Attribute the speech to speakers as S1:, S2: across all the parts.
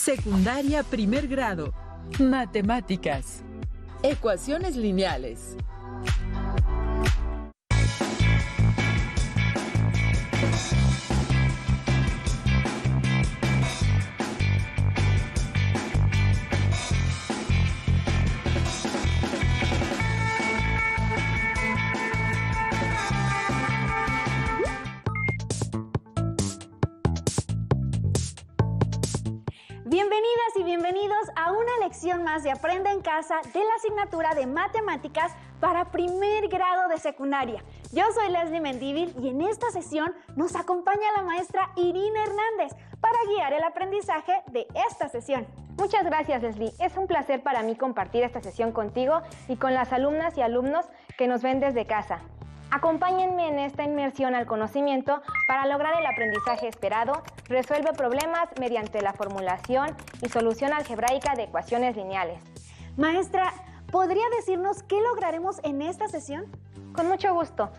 S1: Secundaria primer grado. Matemáticas. Ecuaciones lineales.
S2: Bienvenidas y bienvenidos a una lección más de Aprende en Casa de la asignatura de Matemáticas para primer grado de secundaria. Yo soy Leslie Mendívil y en esta sesión nos acompaña la maestra Irina Hernández para guiar el aprendizaje de esta sesión.
S3: Muchas gracias, Leslie. Es un placer para mí compartir esta sesión contigo y con las alumnas y alumnos que nos ven desde casa. Acompáñenme en esta inmersión al conocimiento para lograr el aprendizaje esperado. Resuelve problemas mediante la formulación y solución algebraica de ecuaciones lineales.
S2: Maestra, ¿podría decirnos qué lograremos en esta sesión?
S3: Con mucho gusto.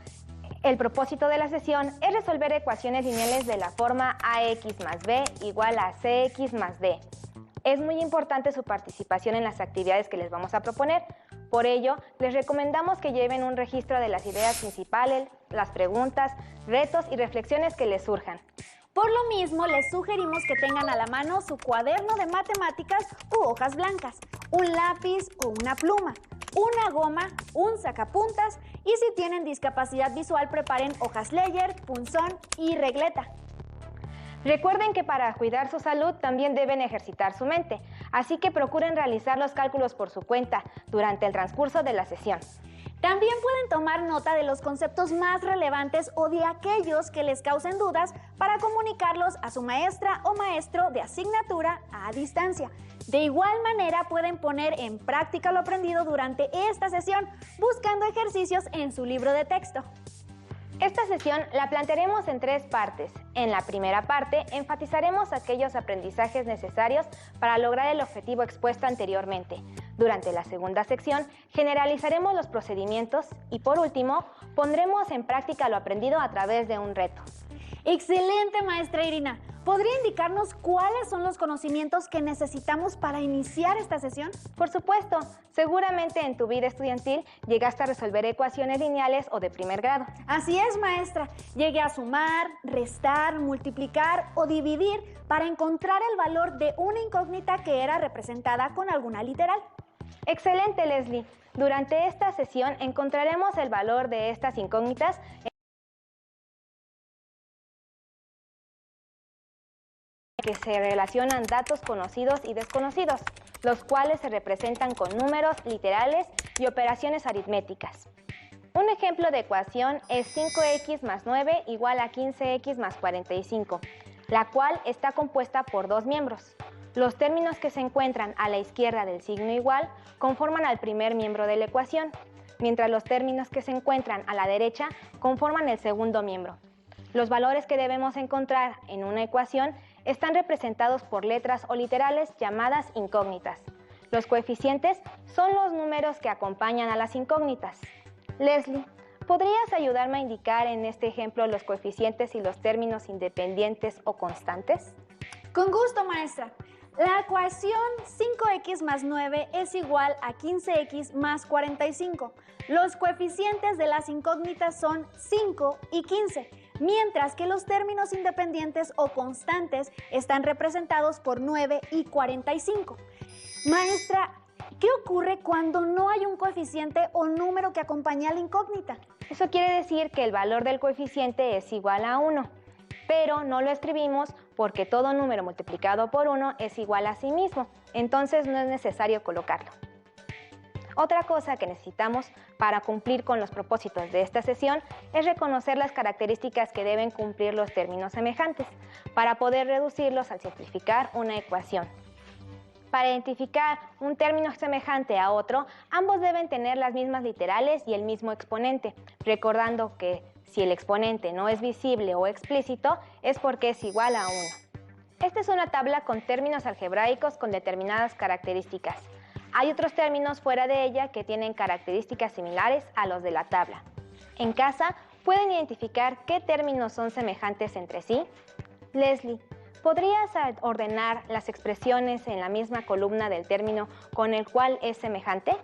S3: El propósito de la sesión es resolver ecuaciones lineales de la forma ax más b igual a cx más d. Es muy importante su participación en las actividades que les vamos a proponer. Por ello, les recomendamos que lleven un registro de las ideas principales, las preguntas, retos y reflexiones que les surjan.
S2: Por lo mismo, les sugerimos que tengan a la mano su cuaderno de matemáticas u hojas blancas, un lápiz o una pluma, una goma, un sacapuntas y si tienen discapacidad visual preparen hojas Leyer, punzón y regleta.
S3: Recuerden que para cuidar su salud también deben ejercitar su mente, así que procuren realizar los cálculos por su cuenta durante el transcurso de la sesión.
S2: También pueden tomar nota de los conceptos más relevantes o de aquellos que les causen dudas para comunicarlos a su maestra o maestro de asignatura a distancia. De igual manera pueden poner en práctica lo aprendido durante esta sesión buscando ejercicios en su libro de texto.
S3: Esta sesión la plantearemos en 3 partes. En la primera parte enfatizaremos aquellos aprendizajes necesarios para lograr el objetivo expuesto anteriormente. Durante la segunda sección generalizaremos los procedimientos y por último pondremos en práctica lo aprendido a través de un reto.
S2: ¡Excelente, maestra Irina! ¿Podría indicarnos cuáles son los conocimientos que necesitamos para iniciar esta sesión?
S3: Por supuesto, seguramente en tu vida estudiantil llegaste a resolver ecuaciones lineales o de primer grado.
S2: Así es, maestra. Llegué a sumar, restar, multiplicar o dividir para encontrar el valor de una incógnita que era representada con alguna literal.
S3: Excelente, Leslie. Durante esta sesión encontraremos el valor de estas incógnitas que se relacionan datos conocidos y desconocidos, los cuales se representan con números literales y operaciones aritméticas. Un ejemplo de ecuación es 5x más 9 igual a 15x más 45, la cual está compuesta por 2 miembros. Los términos que se encuentran a la izquierda del signo igual conforman al primer miembro de la ecuación, mientras los términos que se encuentran a la derecha conforman el segundo miembro. Los valores que debemos encontrar en una ecuación están representados por letras o literales llamadas incógnitas. Los coeficientes son los números que acompañan a las incógnitas. Leslie, ¿podrías ayudarme a indicar en este ejemplo los coeficientes y los términos independientes o constantes?
S2: Con gusto, maestra. La ecuación 5x más 9 es igual a 15x más 45. Los coeficientes de las incógnitas son 5 y 15, mientras que los términos independientes o constantes están representados por 9 y 45. Maestra, ¿qué ocurre cuando no hay un coeficiente o número que acompañe a la incógnita?
S3: Eso quiere decir que el valor del coeficiente es igual a 1. Pero no lo escribimos porque todo número multiplicado por 1 es igual a sí mismo, entonces no es necesario colocarlo. Otra cosa que necesitamos para cumplir con los propósitos de esta sesión es reconocer las características que deben cumplir los términos semejantes para poder reducirlos al simplificar una ecuación. Para identificar un término semejante a otro, ambos deben tener las mismas literales y el mismo exponente, recordando que si el exponente no es visible o explícito, es porque es igual a 1. Esta es una tabla con términos algebraicos con determinadas características. Hay otros términos fuera de ella que tienen características similares a los de la tabla. En casa, ¿pueden identificar qué términos son semejantes entre sí? Leslie, ¿Podrías ordenar las expresiones en la misma columna del término con el cual es semejante?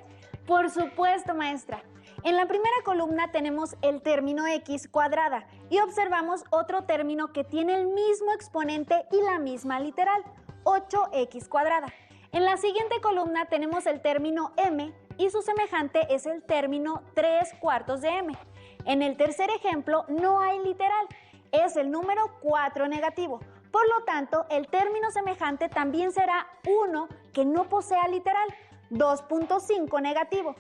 S2: Por supuesto, maestra. En la primera columna tenemos el término x cuadrada y observamos otro término que tiene el mismo exponente y la misma literal, 8x cuadrada. En la siguiente columna tenemos el término m y su semejante es el término 3/4 de m. En el tercer ejemplo no hay literal, es el número 4 negativo. Por lo tanto, el término semejante también será 1 que no posea literal, 2.5 negativo.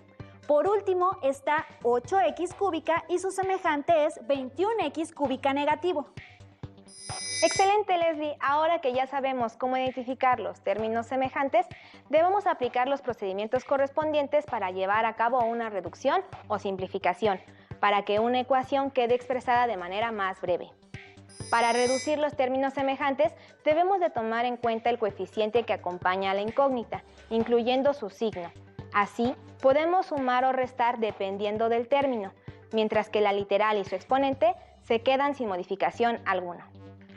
S2: Por último está 8x cúbica y su semejante es 21x cúbica negativo.
S3: Excelente, Leslie. Ahora que ya sabemos cómo identificar los términos semejantes, debemos aplicar los procedimientos correspondientes para llevar a cabo una reducción o simplificación, para que una ecuación quede expresada de manera más breve. Para reducir los términos semejantes, debemos de tomar en cuenta el coeficiente que acompaña a la incógnita, incluyendo su signo. Así, podemos sumar o restar dependiendo del término, mientras que la literal y su exponente se quedan sin modificación alguna.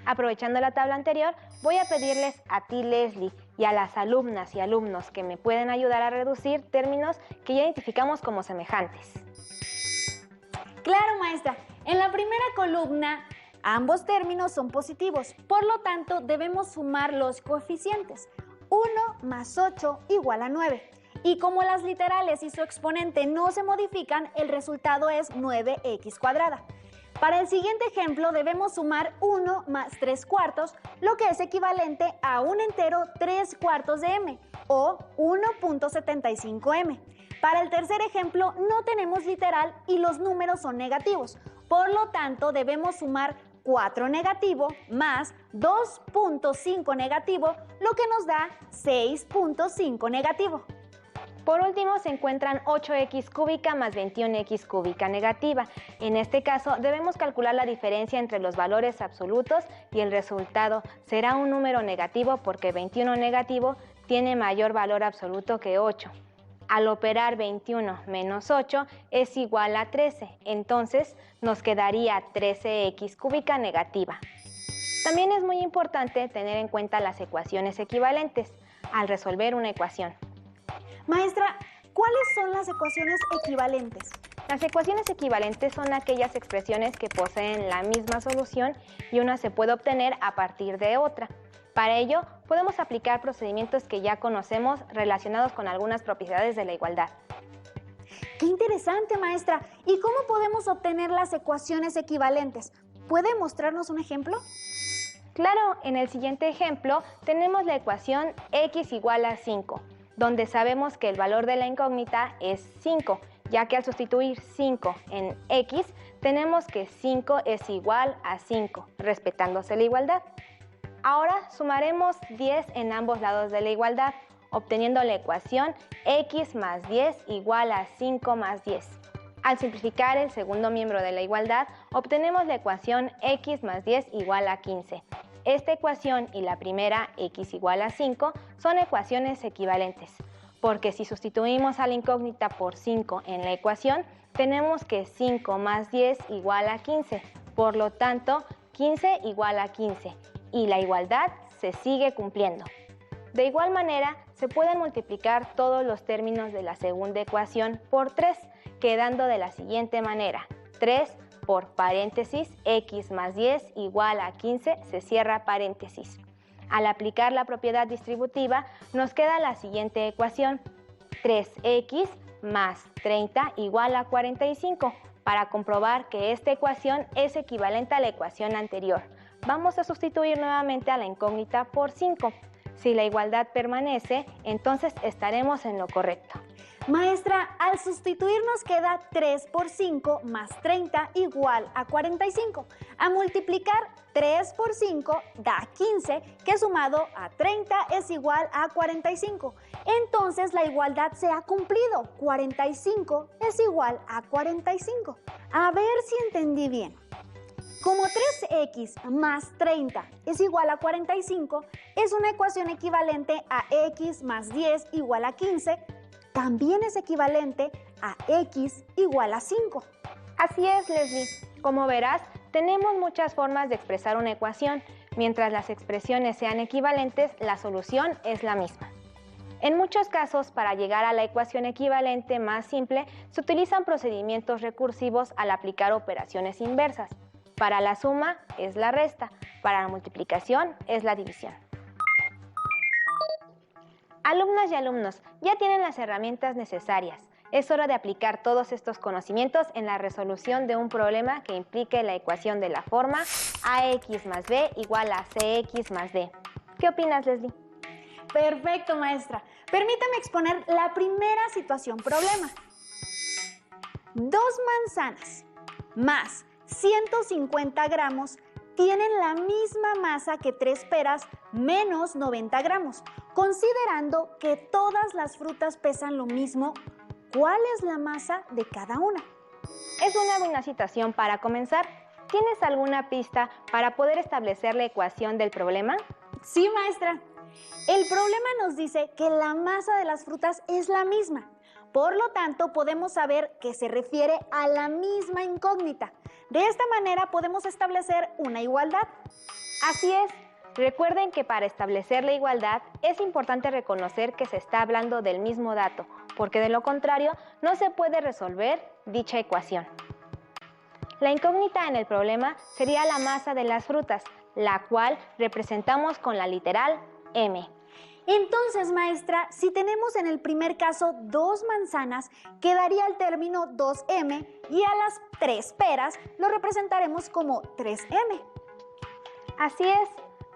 S3: Aprovechando la tabla anterior, voy a pedirles a ti, Leslie, y a las alumnas y alumnos que me pueden ayudar a reducir términos que ya identificamos como semejantes.
S2: Claro, maestra. En la primera columna, ambos términos son positivos, por lo tanto debemos sumar los coeficientes. 1 más 8 igual a 9. Y como las literales y su exponente no se modifican, el resultado es 9x cuadrada. Para el siguiente ejemplo debemos sumar 1 más 3/4, lo que es equivalente a un entero 3/4 de m, o 1.75m. Para el tercer ejemplo no tenemos literal y los números son negativos, por lo tanto debemos sumar 4 negativo más 2.5 negativo, lo que nos da 6.5 negativo.
S3: Por último, se encuentran 8x cúbica más 21x cúbica negativa. En este caso, debemos calcular la diferencia entre los valores absolutos y el resultado será un número negativo porque 21 negativo tiene mayor valor absoluto que 8. Al operar 21 menos 8 es igual a 13, entonces nos quedaría 13x cúbica negativa. También es muy importante tener en cuenta las ecuaciones equivalentes al resolver una ecuación.
S2: Maestra, ¿cuáles son las ecuaciones equivalentes?
S3: Las ecuaciones equivalentes son aquellas expresiones que poseen la misma solución y una se puede obtener a partir de otra. Para ello, podemos aplicar procedimientos que ya conocemos relacionados con algunas propiedades de la igualdad.
S2: ¡Qué interesante, maestra! ¿Y cómo podemos obtener las ecuaciones equivalentes? ¿Puede mostrarnos un ejemplo?
S3: Claro, en el siguiente ejemplo tenemos la ecuación x igual a 5, donde sabemos que el valor de la incógnita es 5, ya que al sustituir 5 en x, tenemos que 5 es igual a 5, respetándose la igualdad. Ahora sumaremos 10 en ambos lados de la igualdad, obteniendo la ecuación x más 10 igual a 5 más 10. Al simplificar el segundo miembro de la igualdad, obtenemos la ecuación x más 10 igual a 15. Esta ecuación y la primera, x igual a 5, son ecuaciones equivalentes, porque si sustituimos a la incógnita por 5 en la ecuación, tenemos que 5 más 10 igual a 15. Por lo tanto, 15 igual a 15, y la igualdad se sigue cumpliendo. De igual manera, se pueden multiplicar todos los términos de la segunda ecuación por 3, quedando de la siguiente manera: 3 por paréntesis, x más 10 igual a 15, se cierra paréntesis. Al aplicar la propiedad distributiva, nos queda la siguiente ecuación: 3x más 30 igual a 45. Para comprobar que esta ecuación es equivalente a la ecuación anterior, vamos a sustituir nuevamente a la incógnita por 5. Si la igualdad permanece, entonces estaremos en lo correcto.
S2: Maestra, al sustituir nos queda 3 por 5 más 30 igual a 45. A multiplicar 3 por 5 da 15, que sumado a 30 es igual a 45. Entonces la igualdad se ha cumplido. 45 es igual a 45. A ver si entendí bien. Como 3x más 30 es igual a 45, es una ecuación equivalente a x más 10 igual a 15, también es equivalente a x igual a 5.
S3: Así es, Leslie. Como verás, tenemos muchas formas de expresar una ecuación, Mientras las expresiones sean equivalentes, la solución es la misma. En muchos casos, para llegar a la ecuación equivalente más simple, se utilizan procedimientos recursivos al aplicar operaciones inversas. Para la suma es la resta, para la multiplicación es la división. Alumnas y alumnos, ya tienen las herramientas necesarias. Es hora de aplicar todos estos conocimientos en la resolución de un problema que implique la ecuación de la forma ax más b igual a cx más d. ¿Qué opinas, Leslie?
S2: Perfecto, maestra. Permítame exponer la primera situación problema. 2 manzanas más 150 gramos tienen la misma masa que 3 peras menos 90 gramos. Considerando que todas las frutas pesan lo mismo, ¿cuál es la masa de cada una?
S3: Es una buena situación para comenzar. ¿Tienes alguna pista para poder establecer la ecuación del problema?
S2: Sí, maestra. El problema nos dice que la masa de las frutas es la misma. Por lo tanto, podemos saber que se refiere a la misma incógnita. De esta manera podemos establecer una igualdad.
S3: Así es. Recuerden que para establecer la igualdad es importante reconocer que se está hablando del mismo dato, porque de lo contrario no se puede resolver dicha ecuación. La incógnita en el problema sería la masa de las frutas, la cual representamos con la literal M.
S2: Entonces, maestra, si tenemos en el primer caso 2 manzanas, quedaría el término 2M y a las 3 peras lo representaremos como 3M.
S3: Así es.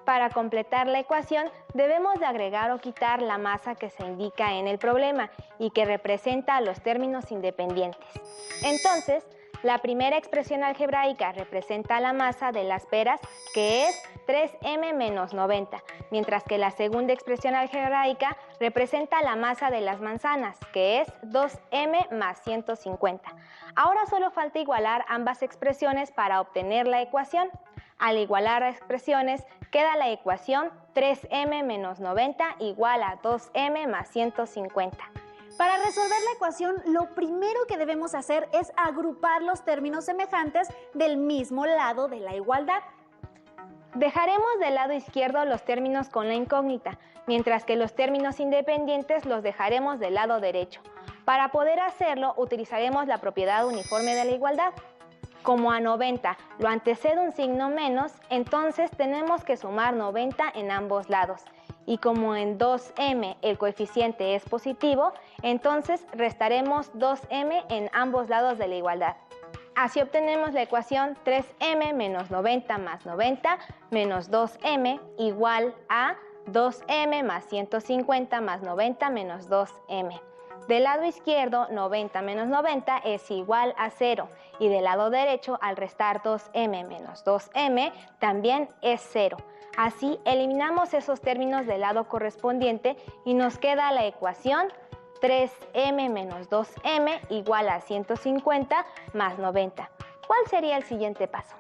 S3: Para completar la ecuación, debemos de agregar o quitar la masa que se indica en el problema y que representa a los términos independientes. Entonces, la primera expresión algebraica representa la masa de las peras, que es 3m menos 90, mientras que la segunda expresión algebraica representa la masa de las manzanas, que es 2m más 150. Ahora solo falta igualar ambas expresiones para obtener la ecuación. Al igualar las expresiones, queda la ecuación 3m menos 90 igual a 2m más 150.
S2: Para resolver la ecuación, lo primero que debemos hacer es agrupar los términos semejantes del mismo lado de la igualdad.
S3: Dejaremos del lado izquierdo los términos con la incógnita, mientras que los términos independientes los dejaremos del lado derecho. Para poder hacerlo, utilizaremos la propiedad uniforme de la igualdad. Como a 90 lo antecede un signo menos, entonces tenemos que sumar 90 en ambos lados. Y como en 2m el coeficiente es positivo, entonces restaremos 2m en ambos lados de la igualdad. Así obtenemos la ecuación 3m menos 90 más 90 menos 2m igual a 2m más 150 más 90 menos 2m. Del lado izquierdo, 90 menos 90 es igual a 0 y del lado derecho, al restar 2m menos 2m, también es 0. Así, eliminamos esos términos del lado correspondiente y nos queda la ecuación 3m menos 2m igual a 150 más 90. ¿Cuál sería el siguiente paso?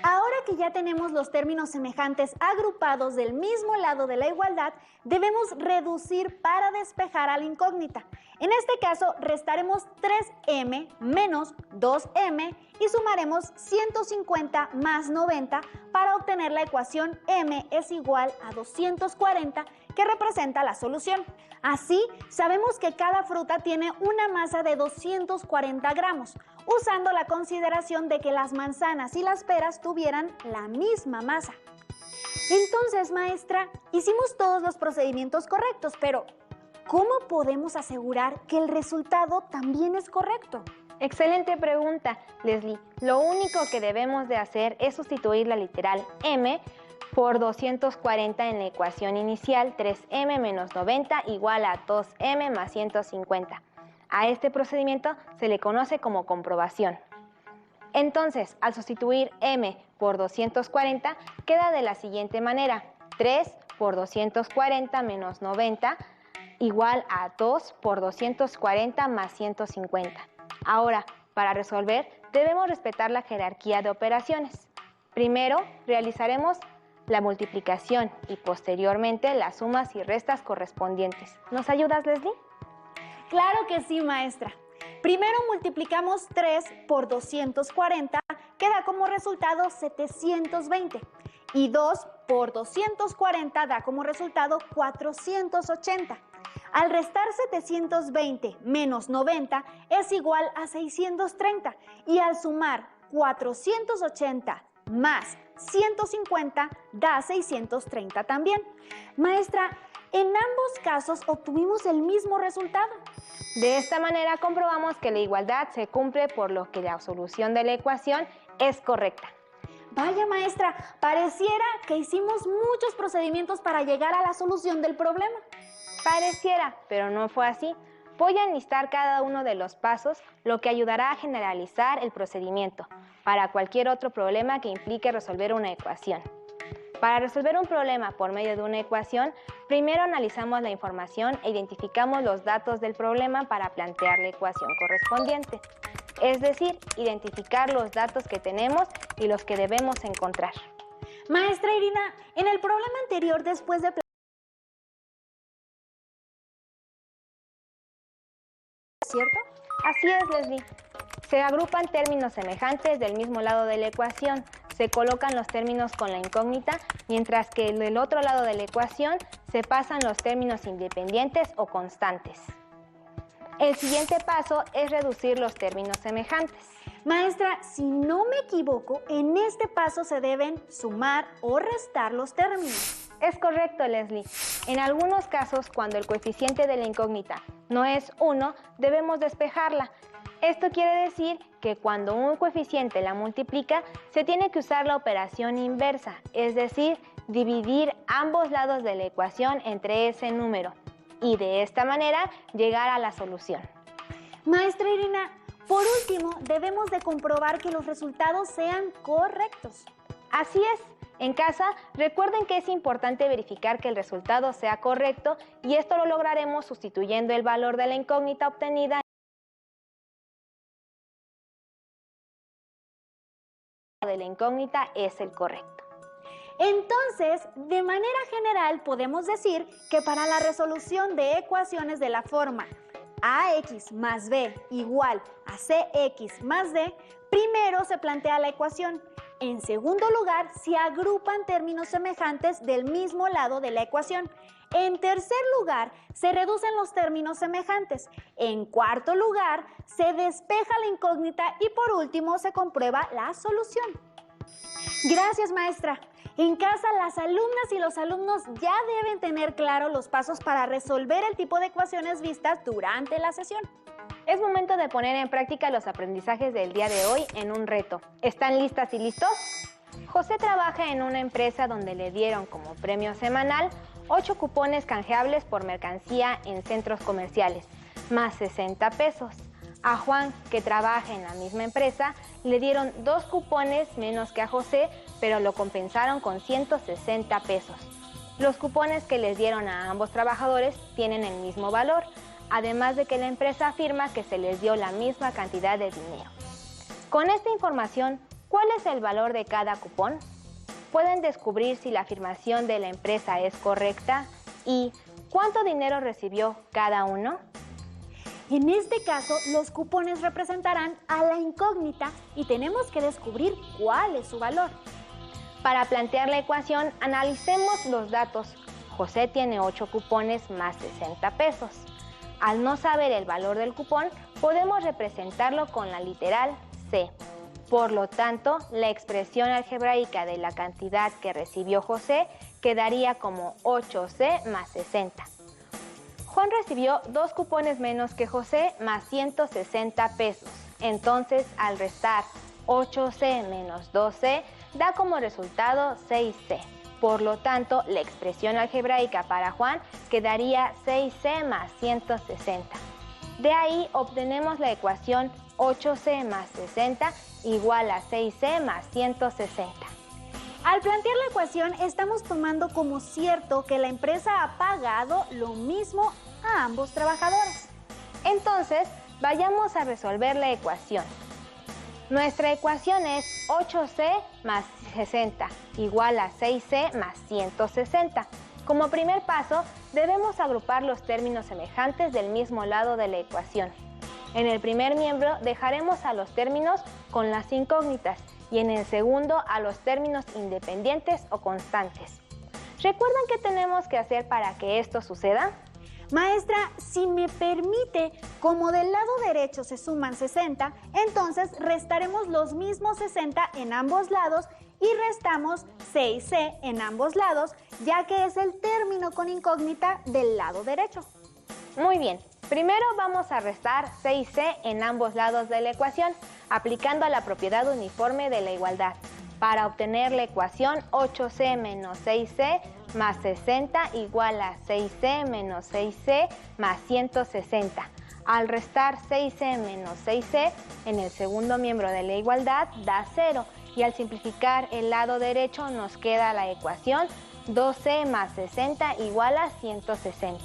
S2: Ahora que ya tenemos los términos semejantes agrupados del mismo lado de la igualdad, debemos reducir para despejar a la incógnita. En este caso, restaremos 3m menos 2m y sumaremos 150 más 90 para obtener la ecuación m es igual a 240, que representa la solución. Así, sabemos que cada fruta tiene una masa de 240 gramos, usando la consideración de que las manzanas y las peras tuvieran la misma masa. Entonces, maestra, hicimos todos los procedimientos correctos, pero ¿cómo podemos asegurar que el resultado también es correcto?
S3: Excelente pregunta, Leslie. Lo único que debemos de hacer es sustituir la literal m por 240 en la ecuación inicial 3m menos 90 igual a 2m más 150. A este procedimiento se le conoce como comprobación. Entonces, al sustituir m por 240, queda de la siguiente manera: 3 por 240 menos 90 igual a 2 por 240 más 150. Ahora, para resolver, debemos respetar la jerarquía de operaciones. Primero, realizaremos la multiplicación y posteriormente las sumas y restas correspondientes. ¿Nos ayudas, Leslie?
S2: Claro que sí, maestra. Primero multiplicamos 3 por 240, que da como resultado 720. Y 2 por 240 da como resultado 480. Al restar 720 menos 90 es igual a 630. Y al sumar 480 más 150 da 630 también. Maestra, en ambos casos obtuvimos el mismo resultado.
S3: De esta manera comprobamos que la igualdad se cumple, por lo que la solución de la ecuación es correcta.
S2: Vaya, maestra, pareciera que hicimos muchos procedimientos para llegar a la solución del problema.
S3: Pareciera, pero no fue así. Voy a enlistar cada uno de los pasos, lo que ayudará a generalizar el procedimiento para cualquier otro problema que implique resolver una ecuación. Para resolver un problema por medio de una ecuación, primero analizamos la información e identificamos los datos del problema para plantear la ecuación correspondiente. Es decir, identificar los datos que tenemos y los que debemos encontrar.
S2: Maestra Irina, en el problema anterior, después de ¿cierto?
S3: Así es, Leslie. Se agrupan términos semejantes del mismo lado de la ecuación. Se colocan los términos con la incógnita, mientras que del otro lado de la ecuación se pasan los términos independientes o constantes. El siguiente paso es reducir los términos semejantes.
S2: Maestra, si no me equivoco, en este paso se deben sumar o restar los términos.
S3: Es correcto, Leslie. En algunos casos, cuando el coeficiente de la incógnita no es 1, debemos despejarla. Esto quiere decir que cuando un coeficiente la multiplica, se tiene que usar la operación inversa, es decir, dividir ambos lados de la ecuación entre ese número y de esta manera llegar a la solución.
S2: Maestra Irina, por último, debemos de comprobar que los resultados sean correctos.
S3: Así es. En casa, recuerden que es importante verificar que el resultado sea correcto y esto lo lograremos sustituyendo el valor de la incógnita obtenida de la incógnita es el correcto.
S2: Entonces, de manera general, podemos decir que para la resolución de ecuaciones de la forma ax más b igual a cx más d, primero se plantea la ecuación. En segundo lugar, se agrupan términos semejantes del mismo lado de la ecuación. En tercer lugar, se reducen los términos semejantes. En cuarto lugar, se despeja la incógnita y por último se comprueba la solución. Gracias, maestra. En casa, las alumnas y los alumnos ya deben tener claro los pasos para resolver el tipo de ecuaciones vistas durante la sesión.
S3: Es momento de poner en práctica los aprendizajes del día de hoy en un reto. ¿Están listas y listos? José trabaja en una empresa donde le dieron como premio semanal 8 cupones canjeables por mercancía en centros comerciales, más 60 pesos. A Juan, que trabaja en la misma empresa, le dieron 2 cupones menos que a José, pero lo compensaron con 160 pesos. Los cupones que les dieron a ambos trabajadores tienen el mismo valor, además de que la empresa afirma que se les dio la misma cantidad de dinero. Con esta información, ¿cuál es el valor de cada cupón? ¿Pueden descubrir si la afirmación de la empresa es correcta? ¿Y cuánto dinero recibió cada uno?
S2: En este caso, los cupones representarán a la incógnita y tenemos que descubrir cuál es su valor.
S3: Para plantear la ecuación, analicemos los datos. José tiene 8 cupones más 60 pesos. Al no saber el valor del cupón, podemos representarlo con la literal C. Por lo tanto, la expresión algebraica de la cantidad que recibió José quedaría como 8C más 60. Juan recibió 2 cupones menos que José más 160 pesos. Entonces, al restar 8C menos 2C, da como resultado 6C. Por lo tanto, la expresión algebraica para Juan quedaría 6C más 160. De ahí obtenemos la ecuación 8C más 60 igual a 6C más 160.
S2: Al plantear la ecuación, estamos tomando como cierto que la empresa ha pagado lo mismo a ambos trabajadores.
S3: Entonces, vayamos a resolver la ecuación. Nuestra ecuación es 8C más 60 igual a 6C más 160. Como primer paso, debemos agrupar los términos semejantes del mismo lado de la ecuación. En el primer miembro dejaremos a los términos con las incógnitas y en el segundo a los términos independientes o constantes. ¿Recuerdan qué tenemos que hacer para que esto suceda?
S2: Maestra, si me permite, como del lado derecho se suman 60, entonces restaremos los mismos 60 en ambos lados y restamos 6C en ambos lados, ya que es el término con incógnita del lado derecho.
S3: Muy bien, primero vamos a restar 6C en ambos lados de la ecuación, aplicando la propiedad uniforme de la igualdad, para obtener la ecuación 8C menos 6C más 60 igual a 6C menos 6C más 160. Al restar 6C menos 6C en el segundo miembro de la igualdad da 0 y al simplificar el lado derecho nos queda la ecuación 2C más 60 igual a 160.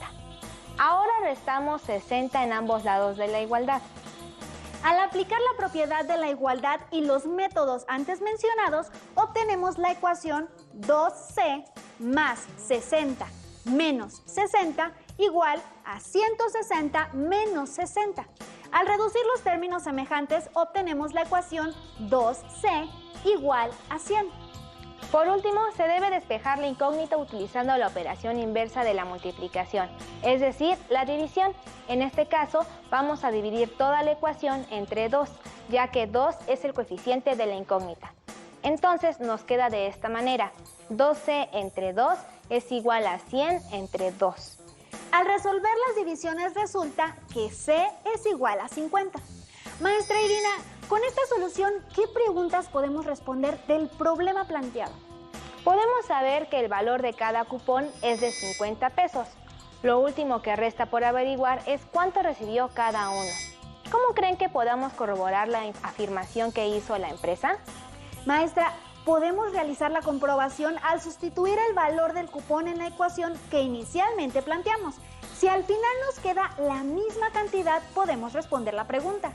S3: Ahora restamos 60 en ambos lados de la igualdad.
S2: Al aplicar la propiedad de la igualdad y los métodos antes mencionados, obtenemos la ecuación 2C más 60 menos 60 igual a 160 menos 60. Al reducir los términos semejantes, obtenemos la ecuación 2C igual a 100.
S3: Por último, se debe despejar la incógnita utilizando la operación inversa de la multiplicación, es decir, la división. En este caso, vamos a dividir toda la ecuación entre 2, ya que 2 es el coeficiente de la incógnita. Entonces nos queda de esta manera: 2C entre 2 es igual a 100 entre 2.
S2: Al resolver las divisiones resulta que C es igual a 50. Maestra Irina, con esta solución, ¿qué preguntas podemos responder del problema planteado?
S3: Podemos saber que el valor de cada cupón es de 50 pesos. Lo último que resta por averiguar es cuánto recibió cada uno. ¿Cómo creen que podamos corroborar la afirmación que hizo la empresa?
S2: Maestra, podemos realizar la comprobación al sustituir el valor del cupón en la ecuación que inicialmente planteamos. Si al final nos queda la misma cantidad, podemos responder la pregunta.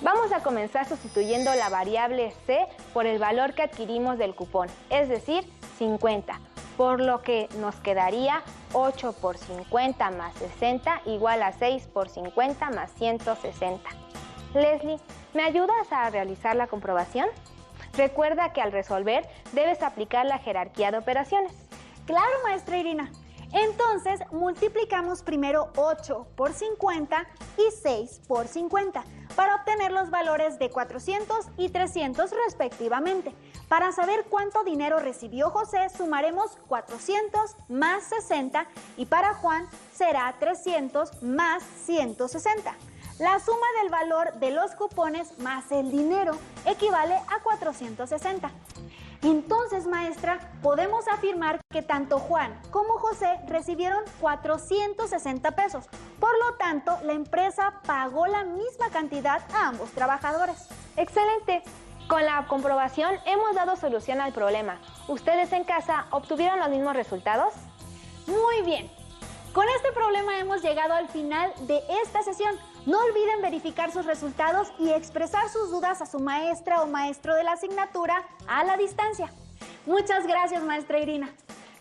S3: Vamos a comenzar sustituyendo la variable C por el valor que adquirimos del cupón, es decir, 50, por lo que nos quedaría 8 por 50 más 60 igual a 6 por 50 más 160. Leslie, ¿me ayudas a realizar la comprobación? Recuerda que al resolver debes aplicar la jerarquía de operaciones.
S2: Claro, maestra Irina. Entonces, multiplicamos primero 8 por 50 y 6 por 50 para obtener los valores de 400 y 300 respectivamente. Para saber cuánto dinero recibió José, sumaremos 400 más 60 y para Juan será 300 más 160. La suma del valor de los cupones más el dinero equivale a 460. Entonces, maestra, podemos afirmar que tanto Juan como José recibieron 460 pesos. Por lo tanto, la empresa pagó la misma cantidad a ambos trabajadores.
S3: ¡Excelente! Con la comprobación hemos dado solución al problema. ¿Ustedes en casa obtuvieron los mismos resultados?
S2: Muy bien. Con este problema hemos llegado al final de esta sesión. No olviden verificar sus resultados y expresar sus dudas a su maestra o maestro de la asignatura a la distancia. Muchas gracias, maestra Irina.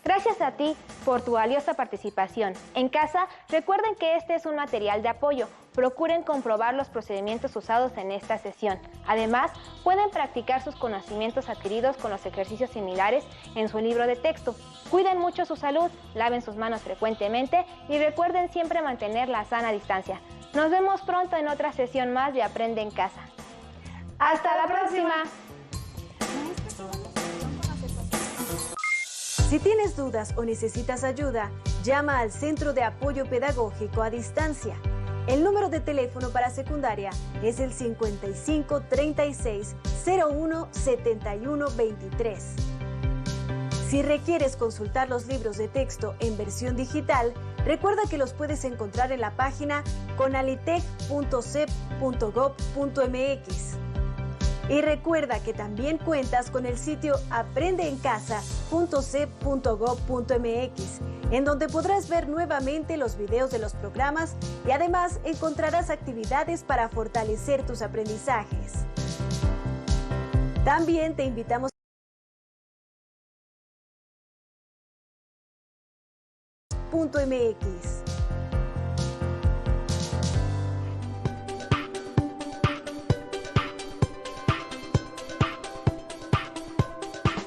S3: Gracias a ti por tu valiosa participación. En casa, recuerden que este es un material de apoyo. Procuren comprobar los procedimientos usados en esta sesión. Además, pueden practicar sus conocimientos adquiridos con los ejercicios similares en su libro de texto. Cuiden mucho su salud, laven sus manos frecuentemente y recuerden siempre mantener la sana distancia. Nos vemos pronto en otra sesión más de Aprende en Casa. ¡Hasta la próxima!
S4: Si tienes dudas o necesitas ayuda, llama al Centro de Apoyo Pedagógico a Distancia. El número de teléfono para secundaria es el 55 36 01 71 23. Si requieres consultar los libros de texto en versión digital, recuerda que los puedes encontrar en la página conalitec.cep.gov.mx. Y recuerda que también cuentas con el sitio aprendeencasa.cep.gov.mx, en donde podrás ver nuevamente los videos de los programas y además encontrarás actividades para fortalecer tus aprendizajes. También te invitamos a .mx.